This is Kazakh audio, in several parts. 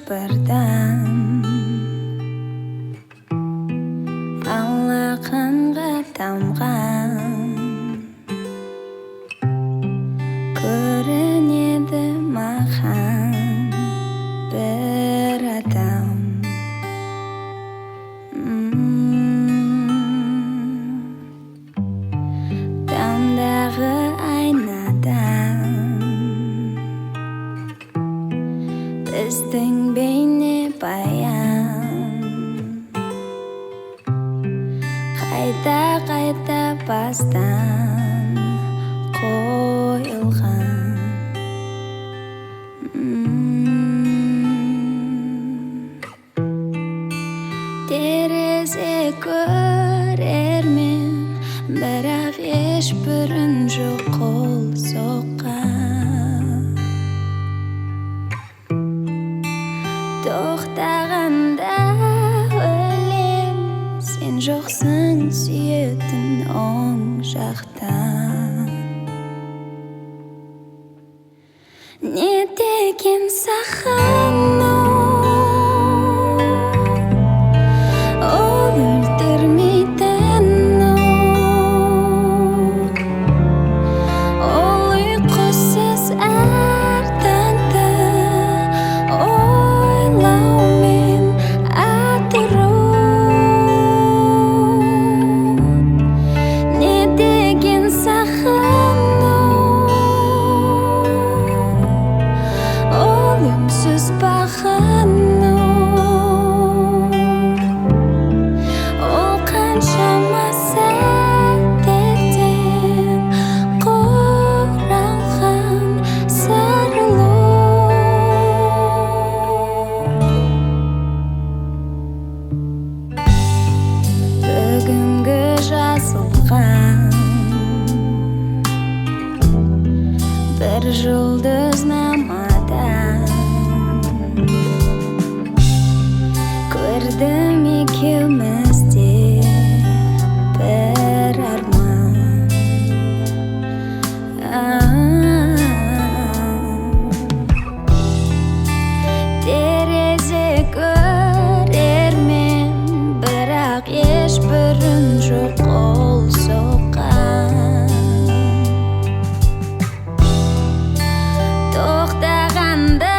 birdan allaqanға тамған көрінеді маған бір адам. Тамдағы айнадан біздің бейне баян қайта бастан қойылған. Терезе көрермен, бірақ ешбірін жоқ қол соққан. Тоқтағанда өлем, сен жоқсың сүйетін оң жақтан. Не деген сағыну, ол өлтірмейтін, ол ұйқысыз әр таңды ойлаумен атыру. Не деген сағыну, ол үнсіз бағыну. Ол қаншама сәттерден құралған сарылу. Бүгінгі жазылған бір жұлдызнамадан көрдім екеумізде бір арман. Терезе көрермен, бірақ ешбірін жоқ қол соққан. Тоқтағанда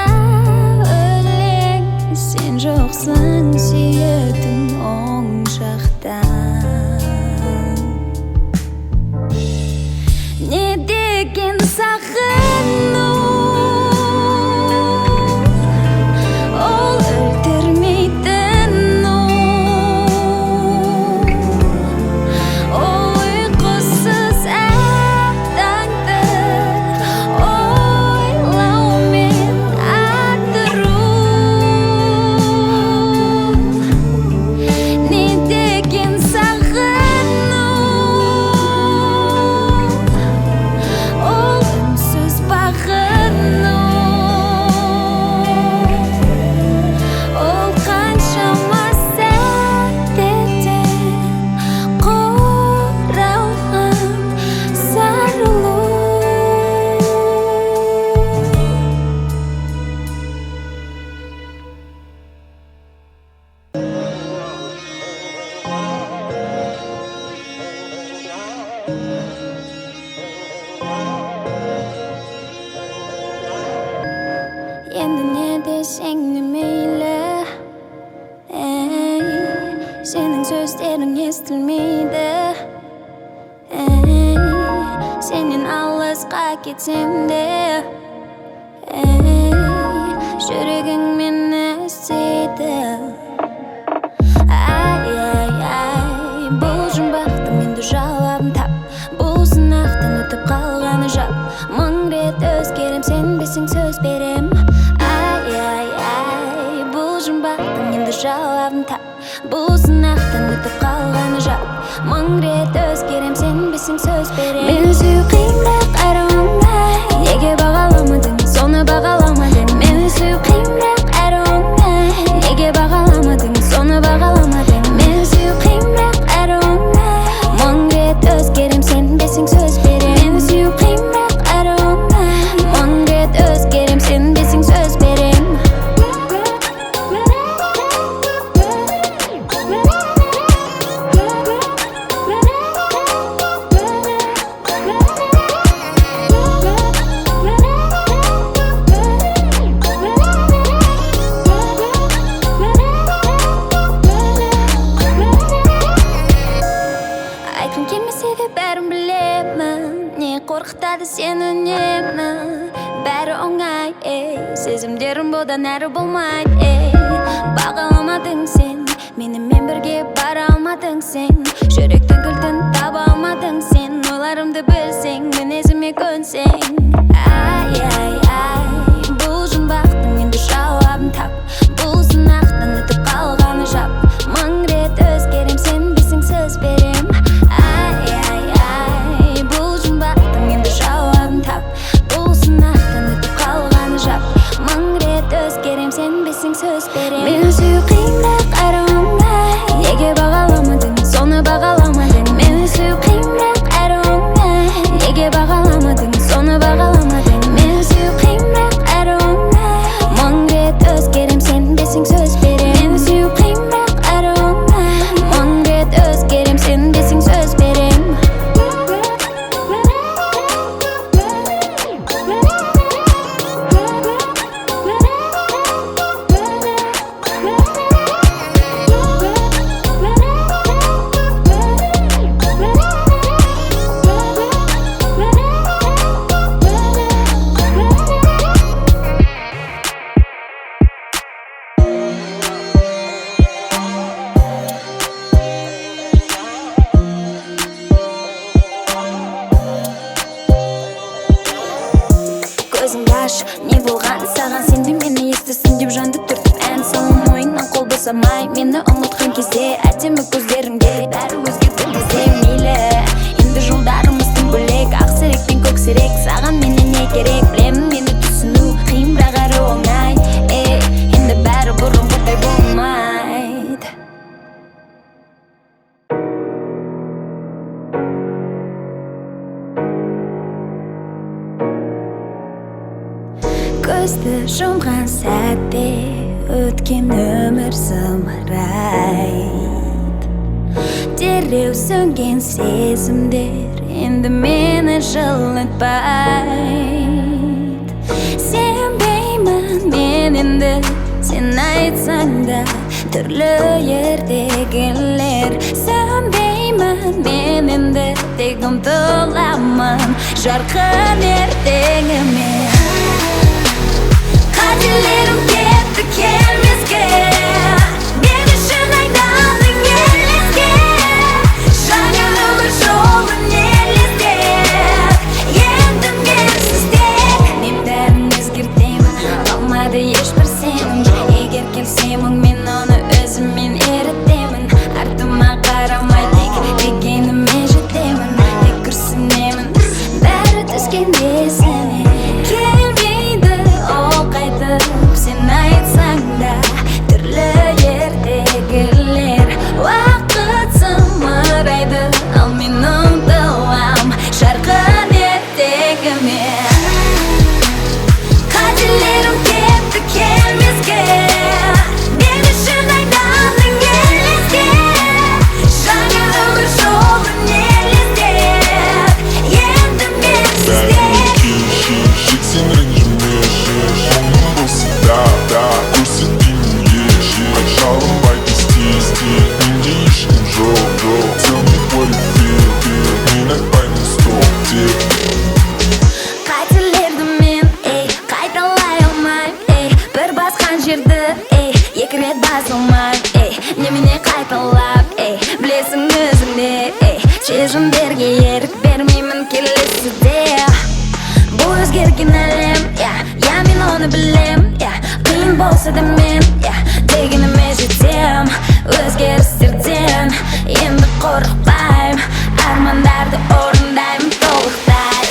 өлең, сен жоқсың сүйетін оң жақтан. Не деген сағыну, ол өлтірмейтін, ол ұйқысыз әр таңды ойлаумен атыру. Не деген сағыну, ол үнсіз бағыну. Ол қаншама сәттерден құралған сарылу. Енді не десең де мейлі, сенің сөздерің естілмейді. Сенен алысқа кетсем де, жүрегің мені іздейді. Ай, бұл жұмбақтың енді жауабын тап, бұл сынақтан өтіп қалғаны жап. Мың рет өзгерем, сенбесең сөз берем. Ай, бұл жұмбақтың енді жауабын тап, бұл сынақтан өтіп қалғаны жап. Мың рет өзгерем, сенбесең сөз берем. Мені сүю қиынрақ әрі оңай, неге бағаламадың, соны бағаламадың. Мені сүю қиынрақ әрі оңай, неге бағаламадың, соны бағаламадың. Мені сүю қиынрақ әрі оңай, мың рет өзгерем, сенбесең сөз берем. Мені сүю қиынрақ әрі оңай, мың рет өзгерем, сенбесең сөз берем. сен үнемі бәрі оңай, сезімдерім бұдан әрі болмайды, бағаламадың сен менімен бірге бара алмадың сен, жүректің кілтін таба алмадың сен, ойларымды білсең, мінезіме көнсең. Ай, ай, ай, бұл жұмбақтың енді жауабын тап, бұл сынақтың өтіп қалғаны жап, мың рет өзгерем, сенбесең сөз берем. Ай, ай, ай, бұл жұмбақтың енді жауабын тап, бұл сынақтың өтіп қалғаны жап, мың рет өзгерем, сенбесең сөз берем. Мені сүю қиындық әрі оңай, неге бағаламадың, соны бағаламадың. Мені сүю қиындық әрі оңай, неге бағаламадың, соны бағаламадың. Мені сүю қиындық әрі оңай, мың рет өзгерем, сенбесең сөз берем. Мені сүю қиындық әрі оңай, мың рет өзгерем, сенбесең сөз берем. Көзіңді аш, не болған саған, сен де мені естісің деп жанды түртіп ән салам, ойыннан қол босамай, мені ұмытқан кезде әдемі көздеріңде бәрі өзгерген кезде мейлі, енді жолдарымыздың бөлек, ақсырек пен көксерек, саған менен не керек, білемін мені түсіну қиын, бірақ әрі оңай, енді бәрі бұрынғыдай болмайды. Көзді жұмған сәтте өткен өмір зымырайды, дереу сөнген сезімдер енді мені жылытпайды. Сенбеймін мен енді, сен айтсаң да түрлі ертегілер. Сөнбеймін мен енді, тек ұмтыламын жарқын ертеңіме. Қателерім кетті келмеске, мен үшін айналдың елеске, жаңа өмір жолын елестеп, енді менсіз тек мен бәрін өзгертемін, қалмады ешбір сенің. Егер келсем мен оны өзіммен ерітемін, артыма қарамай тек дегеніме жетемін, тек күрсінемін бәрі түскенде сене. Сен айтсаң да түрлі ертегілер, уақыт зымырайды, ал мен ұмтылам жарқын ертегіме. Қателерім кетті келмеске, мен үшін айналдың елеске, жаңа өмір жолын елестеп, енді менсіз тек. Сен ренжіме, да, көрсетпеймін еші, жалынбайды істе, менде ешкім жоқ. Tell me what you feel, мен айтпаймын стоп деп. Қателерді мен, қайталай алмайм, бір басқан жерді, екі рет басылмай, немене қайталап, білесің өзіңде, сезімдерге ерік бермеймін келесіде. Бұл өзгерген әлем, мен оны білем, қиын болса да мен дегеніме жетем. Өзгерістерден енді қорықпайм, армандарды орындаймын толықтай.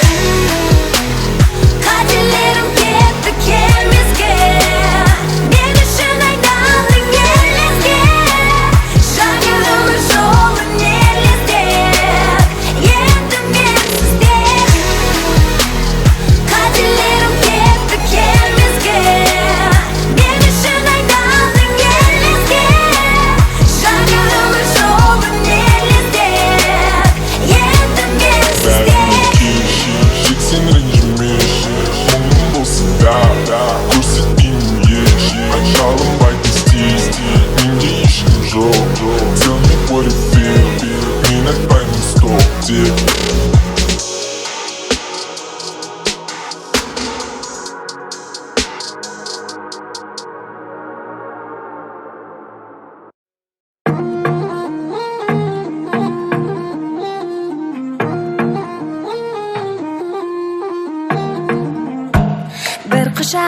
Қателерім кетті келмеске, мен үшін айналдың елеске, жаңа өмір жолын елестеп, енді менсіз тек. Қателерім кетті келмеске, мен үшін айналдың елеске,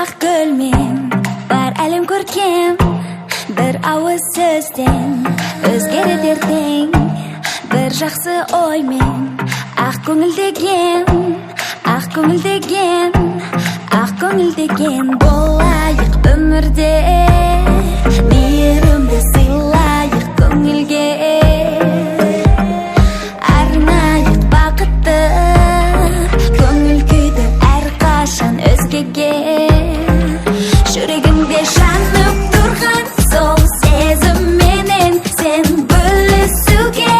ақ гүлмен бар әлем көркем, бір ауыз сөзден өзгеріп ертең, бір жақсы оймен ақ көңілдеген, ақ көңілдеген, ақ көңілдеген болайық өмірде, мейірімді сыйлайық көңілге, арнайық бақытты көңіл күйді әрқашан өзгеге. Жүрегімде жанып тұрған сол сезімменен сен бөлісуге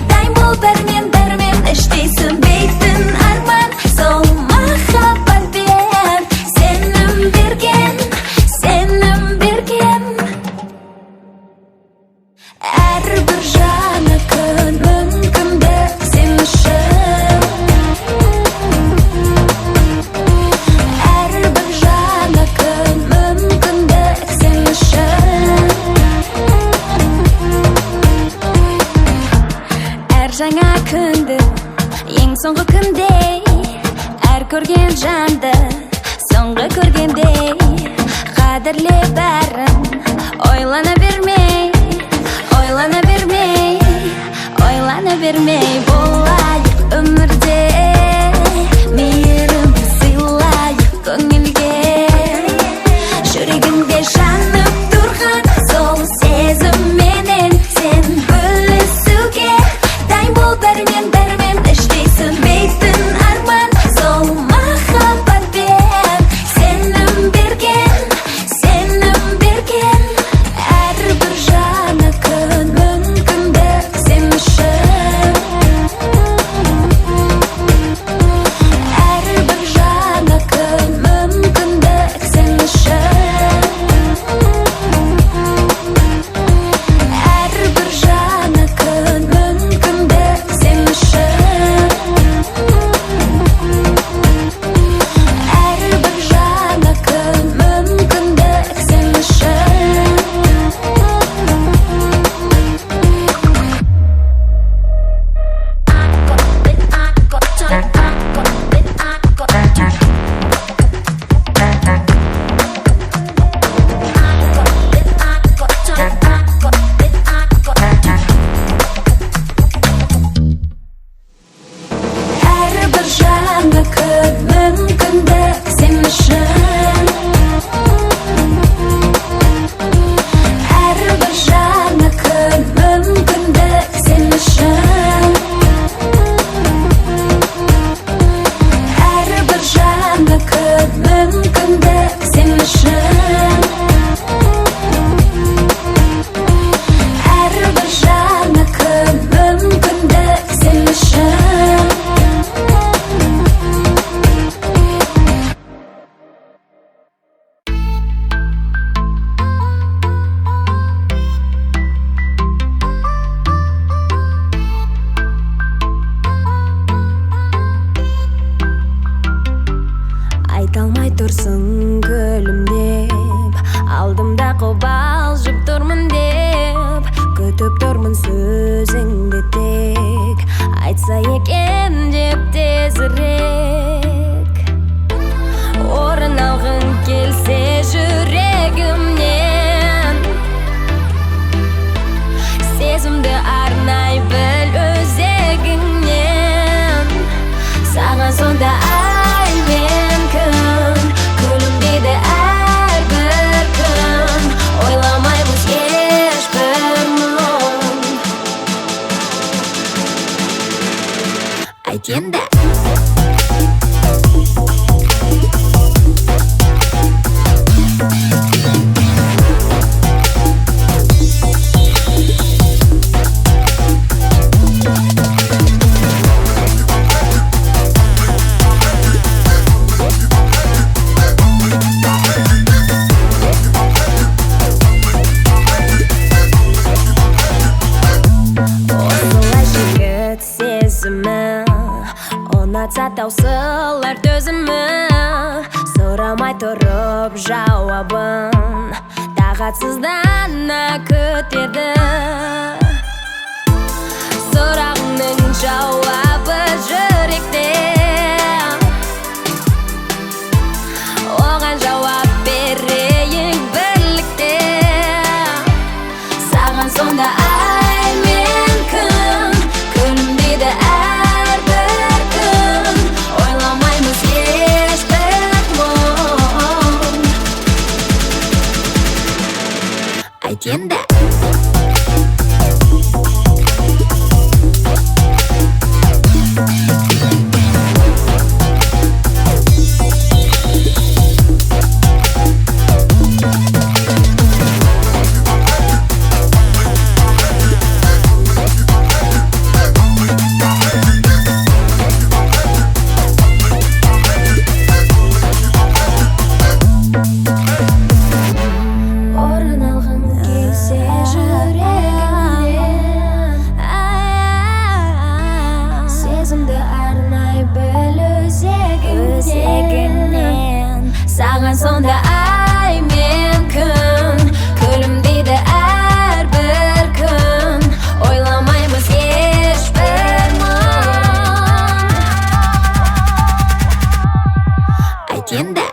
дайын бол, бәрімен іштей сөнбейтін арман, сол махаббатпен сенім берген, сенім берген. Әрбір жаңа күн мүмкіндік сен үшін, әрбір жаңа күн мүмкіндік сен үшін. Әр жаңа күнді ең соңғы күндей, әр көрген жанды соңғы көргендей, қадірле бәрін, ойлана бермей, ойлана бермей, ойлана бермей болайық өмірде, мейірімді сыйлайық көңілге. Жүрегімде жанып тұрған сол сезімменен сен бөлісуге дайын бол, бәрімен іштей сөнбейтін арман, сол махаббатпен сенім берген, сенім берген. Әрбір жаңа күн мүмкіндік сен үшін, әрбір жаңа күн мүмкіндік сен үшін, әрбір жаңа күн мүмкіндік сен үшін, әрбір жаңа күн мүмкіндік сен үшін. Әрбір жаңа күн мүмкіндік сен үшін, әрбір жаңа күн мүмкіндік сен үшін, әрбір жаңа күн мүмкіндік сен үшін, әрбір жаңа күн мүмкіндік сен үшін. Айта алмай тұрсың күлімдеп, алдымда қобалжып тұрмын деп, күтіп тұрмын сөзіңді тек, айтса екен деп тезірек. Орын алғың келсе жүрегімнен, сезімді арнай біл өзегіңнен, саған сонда ай мен күн, күлімдейді әрбір күн, ойламаймыз ешбір мұң. Айт енді. Осылай жігіт сезімі, ұнатса таусылар төзімі, сұрамай тұрып жауабын, тағатсыздана күтеді. Сұрағыңның жауабы жүректе, оған жауап сонда ай мен күн, күлімдейді әрбір күн, ойламаймыз ешбір мұң. Айт енді. Орын алғың келсе жүрегімнен, сезімді арнай біл өзегіңнен. Саған сонда ай мен күн, күлімдейді әрбір күн, ойламаймыз ешбір мұң. Айт енді.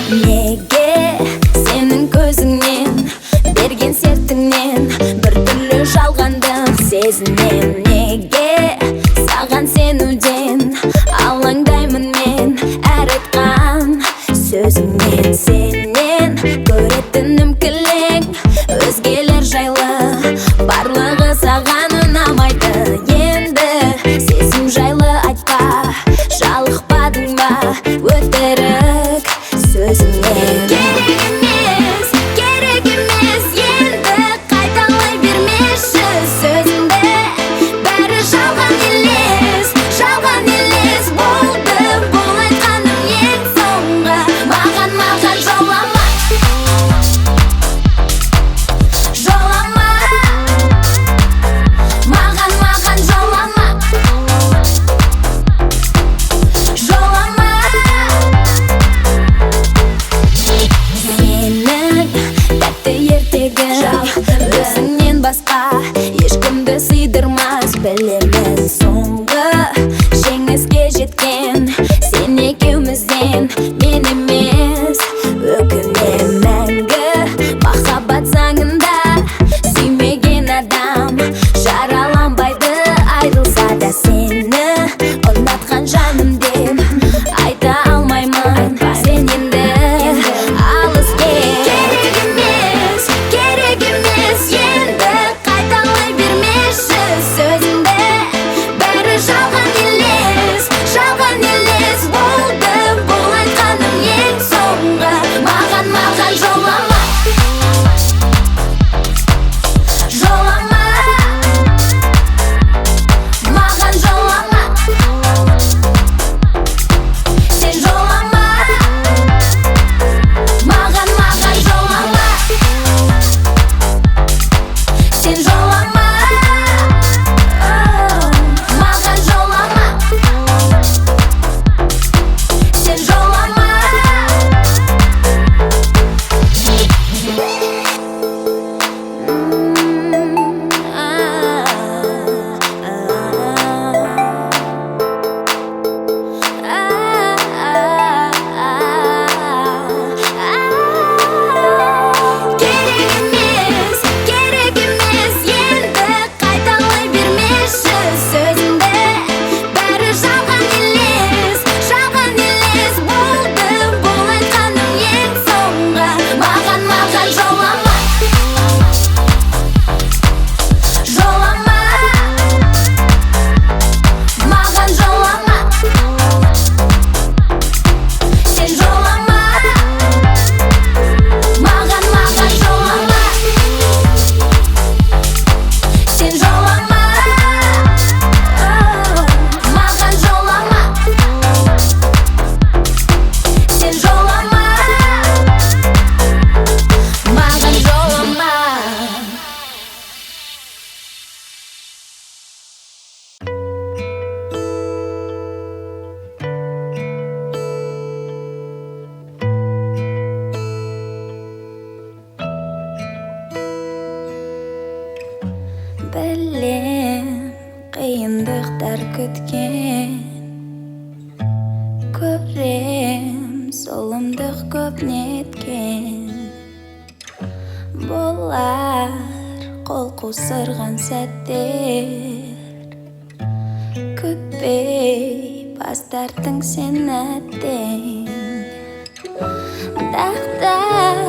Неге сенің көзіңнен, берген сертіңнен бір түрлі жалғандық сезінем. Неге саған сенуден алаңдаймын мен әр айтқан сөзіңнен. Сенен көретінім кілең, өзгелер жайлы барлығы саған ұнамайды. Енді сезім жайлы айтпа, жалықпадың ба өтірік сөзіңнен. Керек емес, енді қайталай бермеші сөзіңді. Бәрі жалған елес, жалған Білем, қиындықтар күткен, көрем, зұлымдық көп неткен. Болар қол қусырған сәттер, күтпей бас тарттың сен әттең. Дақтар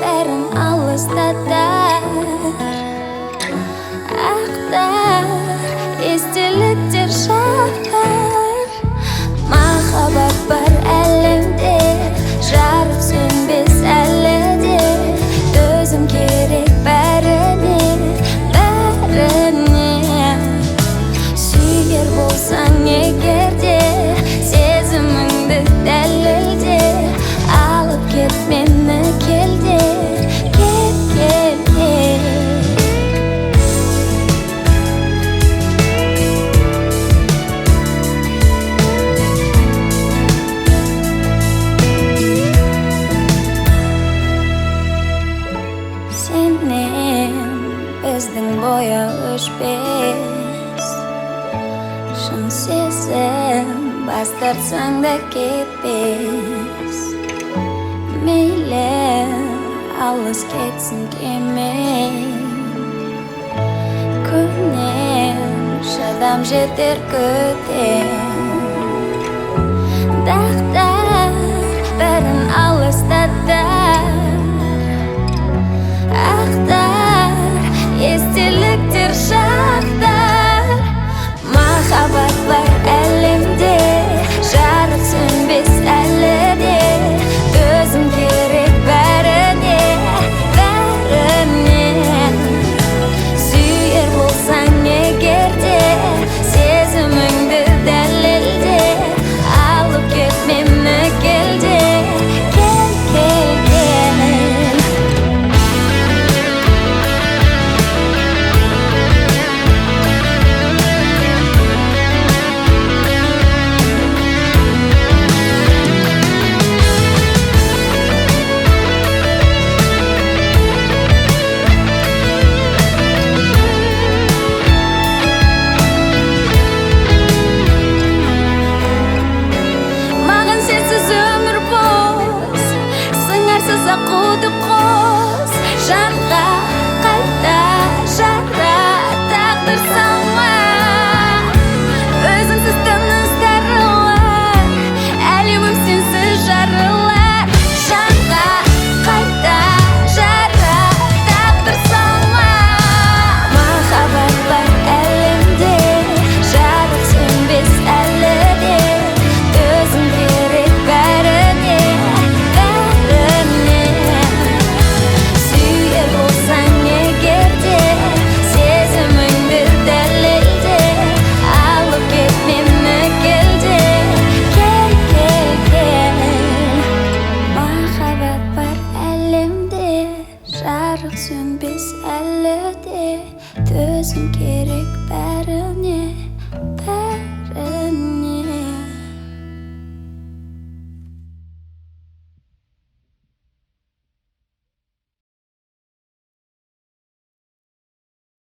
бәрін алыстатар, ақтар естеліктер шақтар. Махаббат бар әлемде, жарық сөнбес әлі де. Төзім керек бәріне, бәріне. Сүйер болсаң егер де, сезіміңді дәлелде. Алып кет мені келде, кет, кет, кет. Сенен біздің бойы өшпес, шын сезім бас тартсаң да кетпес. Мейлі алыс кетсін кемей, көнем шыдам жетер күтем. Дақтар бәрін алыстатар, ақтар естеліктер шақтар. Махаббат бар әлемде, жарық сөнбес әлі де. Төзім керек бәріне, бәріне. Сүйер болсаң егер де, сезіміңді дәлелде. Алып кет мені келде, кел, кел, кел. Маған сенсіз өмір бос, сыңарсыз ақуды қос. Жанға қайта жара тағдыр салма, өзіңсіз тыныс тарылар, әлемім сенсіз жарылар. Жанға қайта жара тағдыр салма. Махаббат бар әлемде, жарық сөнбес әлі де. Төзім керек бәріне, бәріне. Сүйер болсаң егер де, сезіміңді дәлелде. Алып кет мені келде, кел, кел, кел. Махаббат бар әлемде, жарық сөнбес әлі де. Төзім керек бәріне.